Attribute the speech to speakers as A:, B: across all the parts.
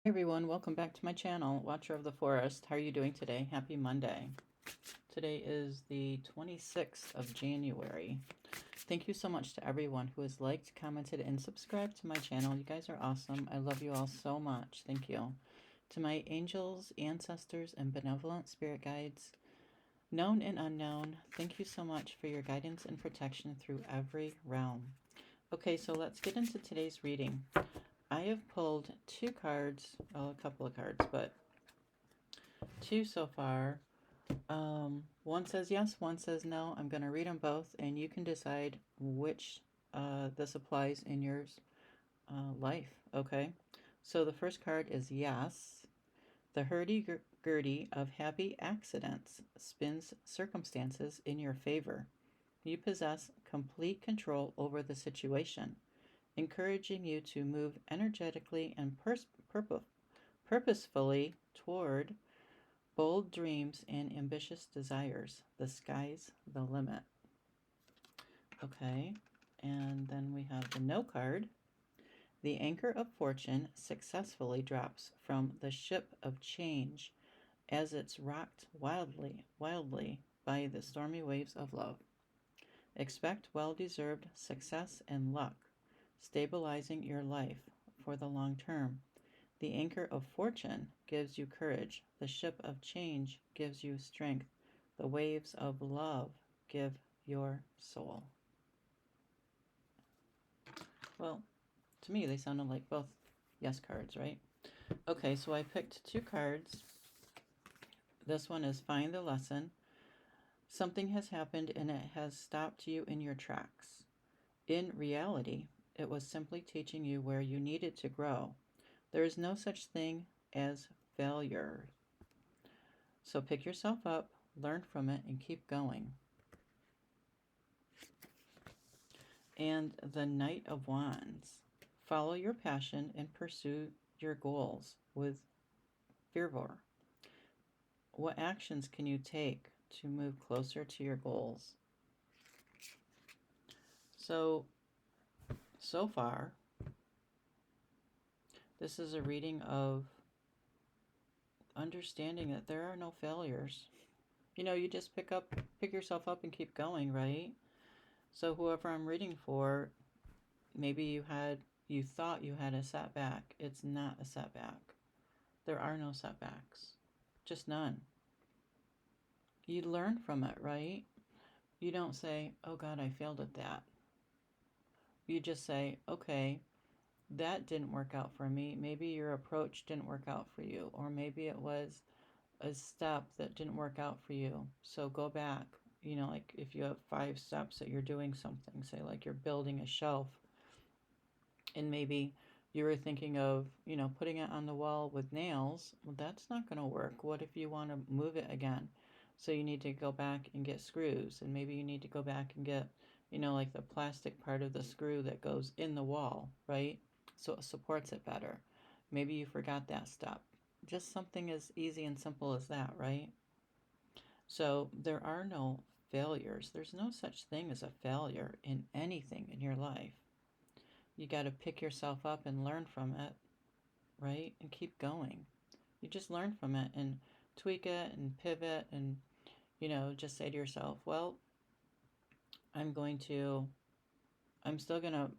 A: Hey everyone, welcome back to my channel, Watcher of the Forest. How are you doing today? Happy Monday. Today is the 26th of January. Thank you so much to everyone who has liked, commented, and subscribed to my channel. You guys are awesome. I love you all so much. Thank you. To my angels, ancestors, and benevolent spirit guides, known and unknown, thank you so much for your guidance and protection through every realm. Okay, so let's get into today's reading. I have pulled two cards, well, a couple of cards, but two so far. One says yes, one says no. I'm going to read them both, and you can decide which this applies in your life, okay? So the first card is yes. The hurdy-gurdy of happy accidents spins circumstances in your favor. You possess complete control over the situation, encouraging you to move energetically and purposefully toward bold dreams and ambitious desires. The sky's the limit. Okay, and then we have the no card. The anchor of fortune successfully drops from the ship of change as it's rocked wildly by the stormy waves of love. Expect well-deserved success and luck, stabilizing your life for the long term. The anchor of fortune gives you courage. The ship of change gives you strength. The waves of love give your soul. Well, to me, they sounded like both yes cards, right? Okay, so I picked two cards. This one is Find the Lesson. Something has happened and it has stopped you in your tracks. In reality, it was simply teaching you where you needed to grow. There is no such thing as failure. So pick yourself up, learn from it, and keep going. And the Knight of Wands. Follow your passion and pursue your goals with fervor. What actions can you take to move closer to your goals? So far, this is a reading of understanding that there are no failures. You know, you just pick yourself up and keep going, right? So whoever I'm reading for, maybe you thought you had a setback. It's not a setback. There are no setbacks. Just none. You learn from it, right? You don't say, oh God, I failed at that. You just say, okay, that didn't work out for me. Maybe your approach didn't work out for you, or maybe it was a step that didn't work out for you. So go back. You know, like if you have 5 steps that you're doing something, say like you're building a shelf, and maybe you were thinking of, you know, putting it on the wall with nails. Well, that's not going to work. What if you want to move it again? So you need to go back and get screws, and maybe you need to go back and get, you know, like the plastic part of the screw that goes in the wall, right? So it supports it better. Maybe you forgot that step. Just something as easy and simple as that, right? So there are no failures. There's no such thing as a failure in anything in your life. You got to pick yourself up and learn from it, right? And keep going. You just learn from it and tweak it and pivot and, you know, just say to yourself, well, I'm still going to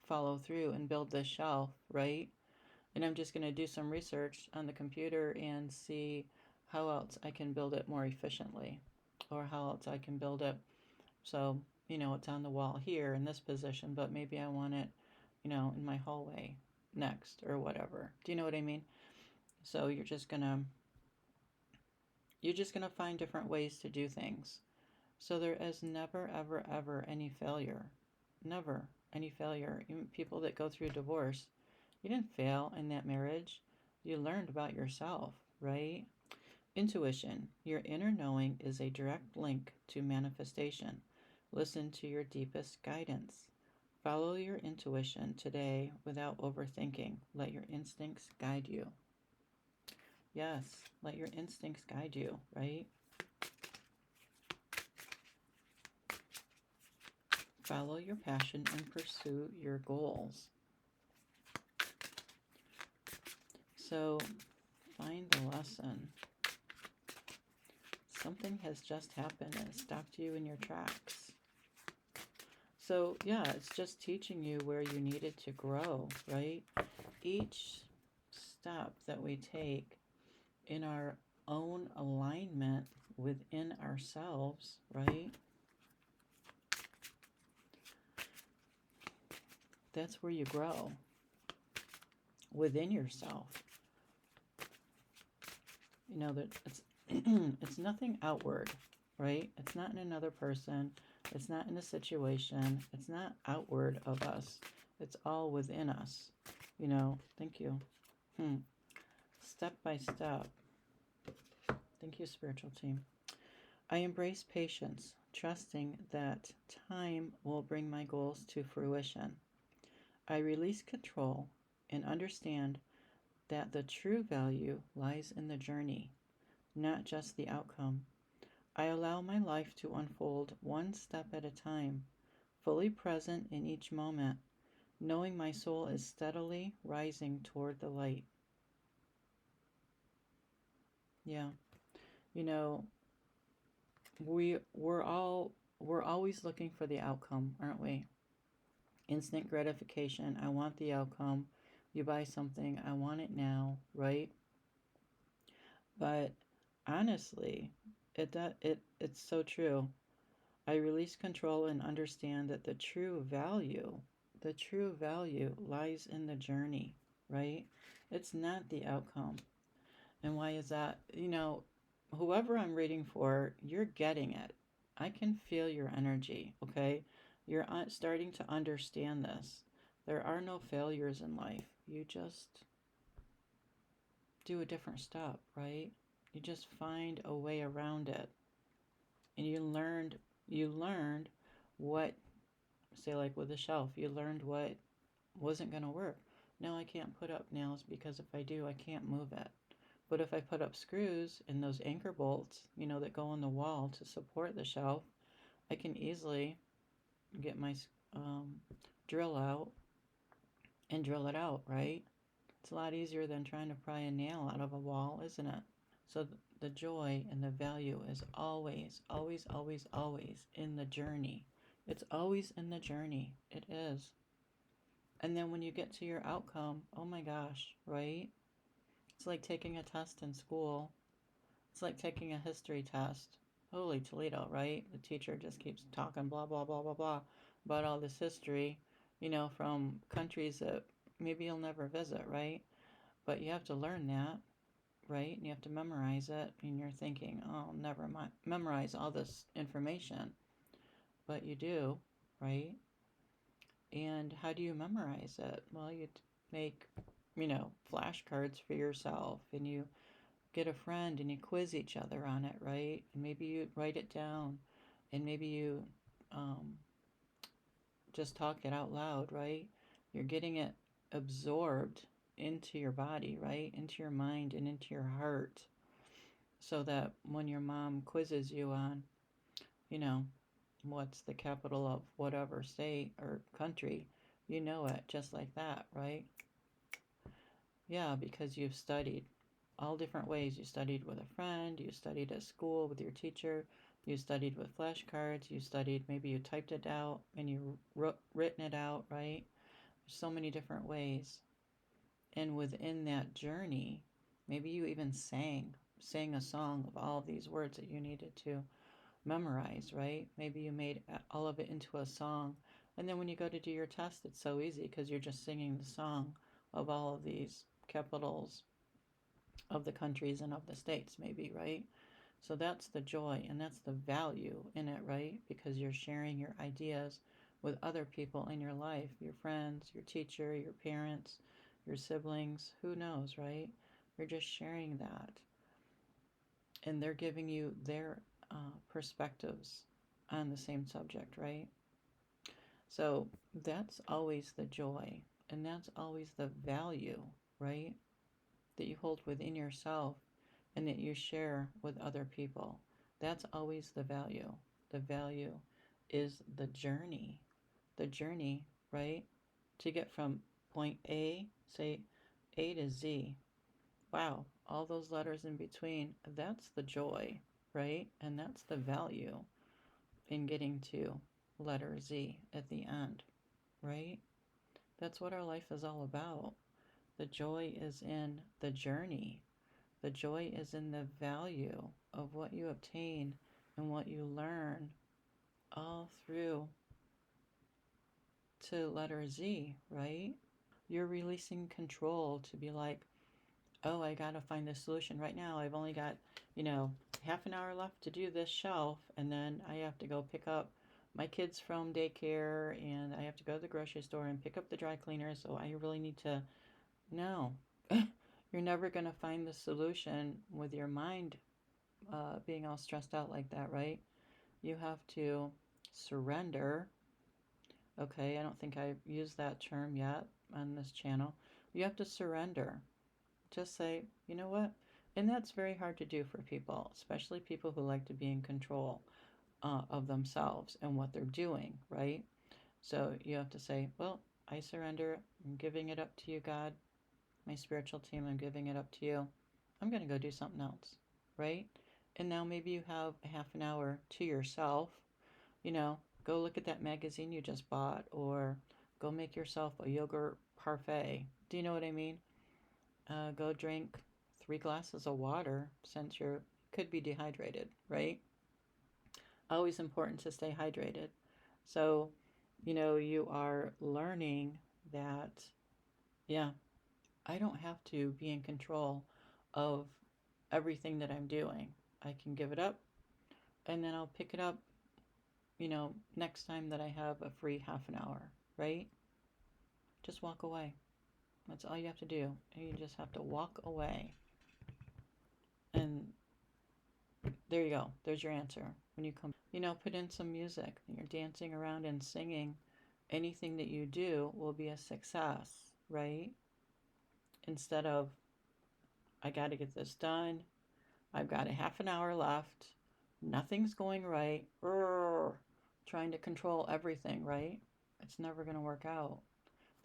A: follow through and build this shelf, right? And I'm just going to do some research on the computer and see how else I can build it more efficiently, or how else I can build it so, you know, it's on the wall here in this position, but maybe I want it, you know, in my hallway next or whatever. Do you know what I mean? So you're just gonna find different ways to do things. So there is never, ever, ever any failure. Never any failure. Even people that go through divorce, you didn't fail in that marriage. You learned about yourself, right? Intuition. Your inner knowing is a direct link to manifestation. Listen to your deepest guidance. Follow your intuition today without overthinking. Let your instincts guide you. Yes, let your instincts guide you, right? Follow your passion and pursue your goals. So find the lesson. Something has just happened and it stopped you in your tracks. So yeah, it's just teaching you where you needed to grow, right? Each step that we take in our own alignment within ourselves, right? That's where you grow within yourself. You know that it's it's nothing outward, right? It's not in another person. It's not in a situation. It's not outward of us. It's all within us. You know, thank you. Step by step. Thank you, spiritual team. I embrace patience, trusting that time will bring my goals to fruition. I release control and understand that the true value lies in the journey, not just the outcome. I allow my life to unfold one step at a time, fully present in each moment, knowing my soul is steadily rising toward the light. Yeah, you know, we're always looking for the outcome, aren't we? Instant gratification. I want the outcome. You buy something, I want it now, right? But honestly, it's so true. I release control and understand that the true value lies in the journey, right? It's not the outcome. And why is that? You know, whoever I'm reading for, you're getting it. I can feel your energy, okay? You're starting to understand this. There are no failures in life. You just do a different step, right? You just find a way around it. And you learned what, say like with a shelf, you learned what wasn't going to work. No, I can't put up nails because if I do, I can't move it. But if I put up screws and those anchor bolts, that go on the wall to support the shelf, I can easily get my drill out and drill it out, right? It's a lot easier than trying to pry a nail out of a wall, isn't it? So the joy and the value is always, always, always, always in the journey. It's always in the journey. It is. And then when you get to your outcome, oh my gosh, right? It's like taking a test in school. It's like taking a history test. Holy Toledo, right? The teacher just keeps talking blah, blah, blah, blah, blah about all this history, from countries that maybe you'll never visit, right? But you have to learn that, right? And you have to memorize it. And you're thinking, oh, I'll never memorize all this information. But you do, right? And how do you memorize it? Well, you make, flashcards for yourself and you get a friend and you quiz each other on it, right? And maybe you write it down and maybe you um, just talk it out loud, right? You're getting it absorbed into your body, right? Into your mind and into your heart. So that when your mom quizzes you on, you know, what's the capital of whatever state or country, you know it just like that, right? Yeah, because you've studied all different ways. You studied with a friend, you studied at school with your teacher, you studied with flashcards, you studied, maybe you typed it out and you written it out, right? There's so many different ways. And within that journey, maybe you even sang a song of all of these words that you needed to memorize, right? Maybe you made all of it into a song. And then when you go to do your test, it's so easy because you're just singing the song of all of these capitals of the countries and of the states, maybe, right? So that's the joy and that's the value in it, right? Because you're sharing your ideas with other people in your life, your friends, your teacher, your parents, your siblings, who knows, right? You're just sharing that. And they're giving you their perspectives on the same subject, right? So that's always the joy and that's always the value, right? That you hold within yourself and that you share with other people. That's always the value. The value is the journey. The journey, right? To get from point A, say A to Z. Wow, all those letters in between, that's the joy, right? And that's the value in getting to letter Z at the end, right? That's what our life is all about. The joy is in the journey. The joy is in the value of what you obtain and what you learn all through to letter Z, right? You're releasing control to be like, oh, I gotta find the solution right now. I've only got, half an hour left to do this shelf, and then I have to go pick up my kids from daycare, and I have to go to the grocery store and pick up the dry cleaner, so I really need to. No. You're never gonna find the solution with your mind being all stressed out like that, right? You have to surrender. Okay, I don't think I've used that term yet on this channel. You have to surrender. Just say, you know what? And that's very hard to do for people, especially people who like to be in control of themselves and what they're doing, right? So you have to say, well, I surrender. I'm giving it up to you, God. My spiritual team, I'm giving it up to you. I'm going to go do something else, right? And now maybe you have a half an hour to yourself. Go look at that magazine you just bought, or go make yourself a yogurt parfait. Do you know what I mean? Go drink 3 glasses of water since you could be dehydrated, right? Always important to stay hydrated. So, you are learning that, yeah, I don't have to be in control of everything that I'm doing. I can give it up, and then I'll pick it up, next time that I have a free half an hour, right? Just walk away. That's all you have to do. You just have to walk away. And there you go. There's your answer. When you come, put in some music. You're dancing around and singing. Anything that you do will be a success, right? Instead of, I got to get this done. I've got a half an hour left. Nothing's going right. Trying to control everything, right? It's never going to work out.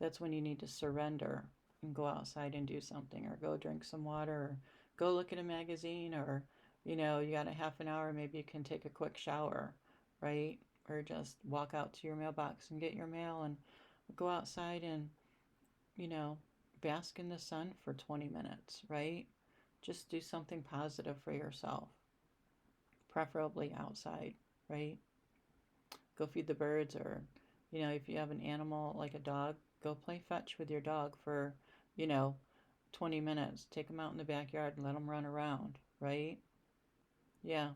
A: That's when you need to surrender and go outside and do something, or go drink some water, or go look at a magazine, or you got a half an hour, maybe you can take a quick shower, right? Or just walk out to your mailbox and get your mail, and go outside and you know bask in the sun for 20 minutes, right? Just do something positive for yourself, preferably outside, right? Go feed the birds, or if you have an animal like a dog, go play fetch with your dog for you know 20 minutes. Take them out in the backyard and let them run around, right? Yeah,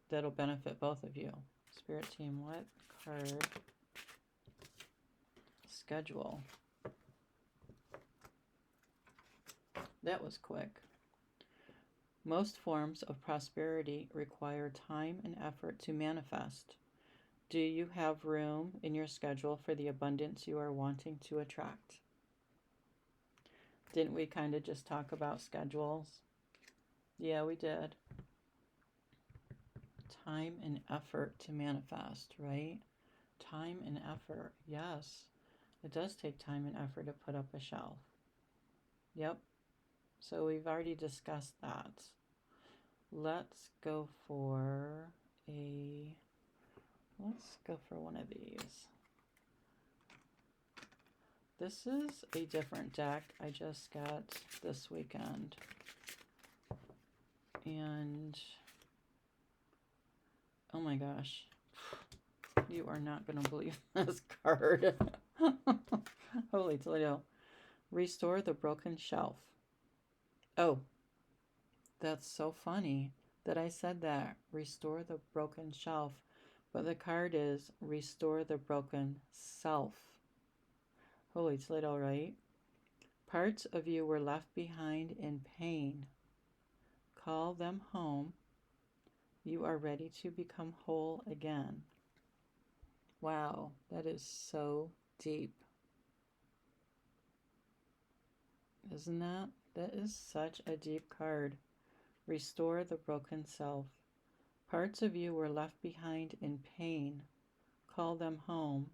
A: that'll benefit both of you. Spirit team, what card? Schedule. That was quick. Most forms of prosperity require time and effort to manifest. Do you have room in your schedule for the abundance you are wanting to attract? Didn't we kind of just talk about schedules? Yeah, we did. Time and effort to manifest, right? Time and effort. Yes, it does take time and effort to put up a shelf. Yep. So we've already discussed that. Let's go for one of these. This is a different deck I just got this weekend. And oh my gosh, you are not going to believe this card. Holy Toledo. Restore the broken shelf. Oh, that's so funny that I said that. Restore the broken shelf. But the card is restore the broken self. Holy Toledo, right? Parts of you were left behind in pain. Call them home. You are ready to become whole again. Wow, that is so deep. Isn't that? That is such a deep card. Restore the broken self. Parts of you were left behind in pain. Call them home.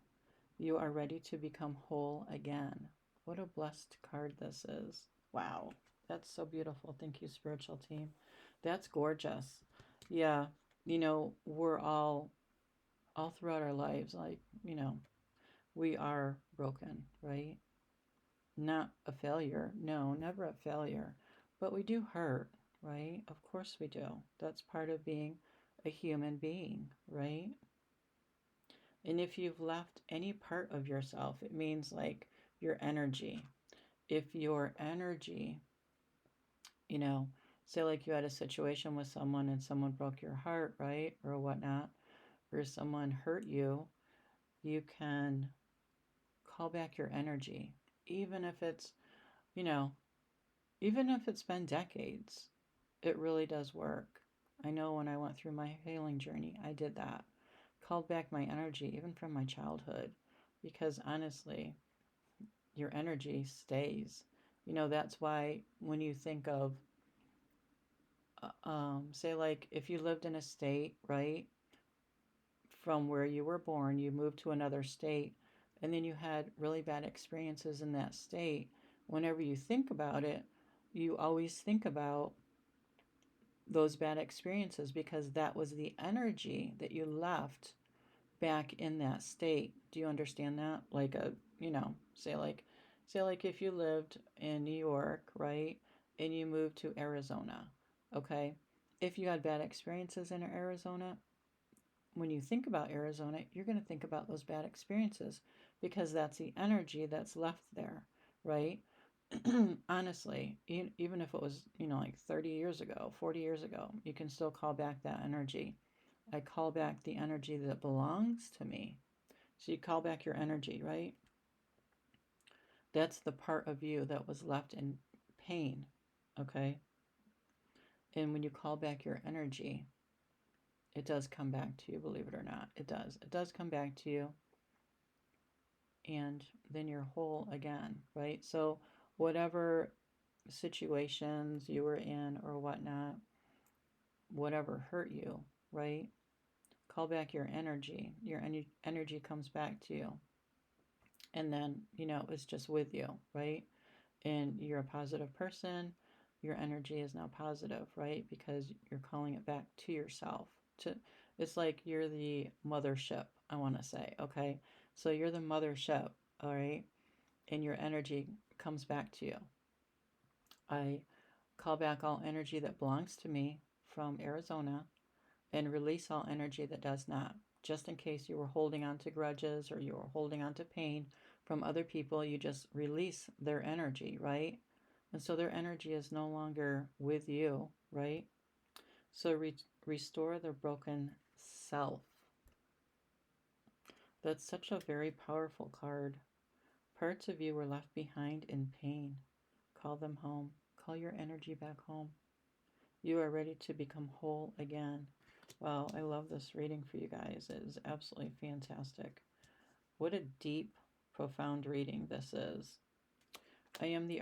A: You are ready to become whole again. What a blessed card this is. Wow. That's so beautiful. Thank you, spiritual team. That's gorgeous. Yeah, we're all throughout our lives, like, we are broken, right? Not a failure. No, never a failure. But we do hurt, right? Of course we do. That's part of being a human being, right? And if you've left any part of yourself, it means like your energy. If your energy, you know, say like you had a situation with someone and someone broke your heart, right? Or whatnot, or someone hurt you, you can call back your energy. Even if it's, you know, even if it's been decades, it really does work. I know when I went through my healing journey, I did that. Called back my energy, even from my childhood, because honestly, your energy stays. That's why when you think of, say, like if you lived in a state, right, from where you were born, you moved to another state, and then you had really bad experiences in that state, whenever you think about it, you always think about those bad experiences because that was the energy that you left back in that state. Do you understand that? Like say like if you lived in New York, right? And you moved to Arizona, okay? If you had bad experiences in Arizona, when you think about Arizona, you're going to think about those bad experiences because that's the energy that's left there, right? Honestly, even if it was, like 30 years ago, 40 years ago, you can still call back that energy. I call back the energy that belongs to me. So you call back your energy, right? That's the part of you that was left in pain, okay? And when you call back your energy, it does come back to you, believe it or not. It does. It does come back to you, and then you're whole again, right? So, whatever situations you were in or whatnot, whatever hurt you, right? Call back your energy. Your energy comes back to you. And then, it's just with you, right? And you're a positive person. Your energy is now positive, right? Because you're calling it back to yourself. It's like you're the mothership, I want to say, okay? So you're the mothership, all right? And your energy comes back to you. I call back all energy that belongs to me from Arizona and release all energy that does not. Just in case you were holding on to grudges or you were holding on to pain from other people, you just release their energy, right? And so their energy is no longer with you, right? So restore the broken self. That's such a very powerful card. Parts of you were left behind in pain. Call them home. Call your energy back home. You are ready to become whole again. Wow, I love this reading for you guys. It is absolutely fantastic. What a deep, profound reading this is. I am the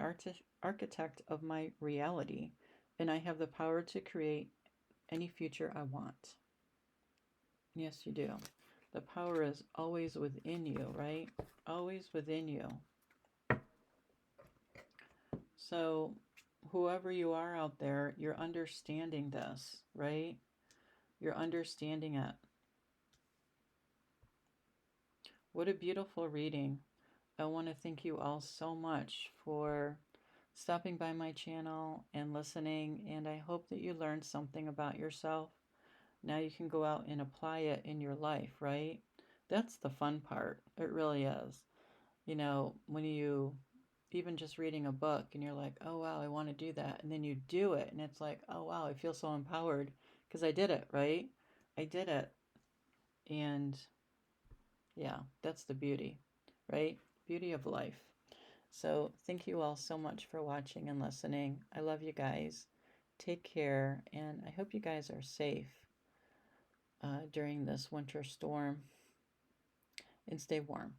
A: architect of my reality, and I have the power to create any future I want. Yes, you do. The power is always within you, right? Always within you. So, whoever you are out there, you're understanding this, right? You're understanding it. What a beautiful reading. I want to thank you all so much for stopping by my channel and listening, and I hope that you learned something about yourself. Now you can go out and apply it in your life, right? That's the fun part. It really is. When you even just reading a book and you're like, oh wow, I want to do that. And then you do it, and it's like, oh wow, I feel so empowered because I did it, right? I did it. And yeah, that's the beauty, right? Beauty of life. So thank you all so much for watching and listening. I love you guys. Take care, and I hope you guys are safe during this winter storm, and stay warm.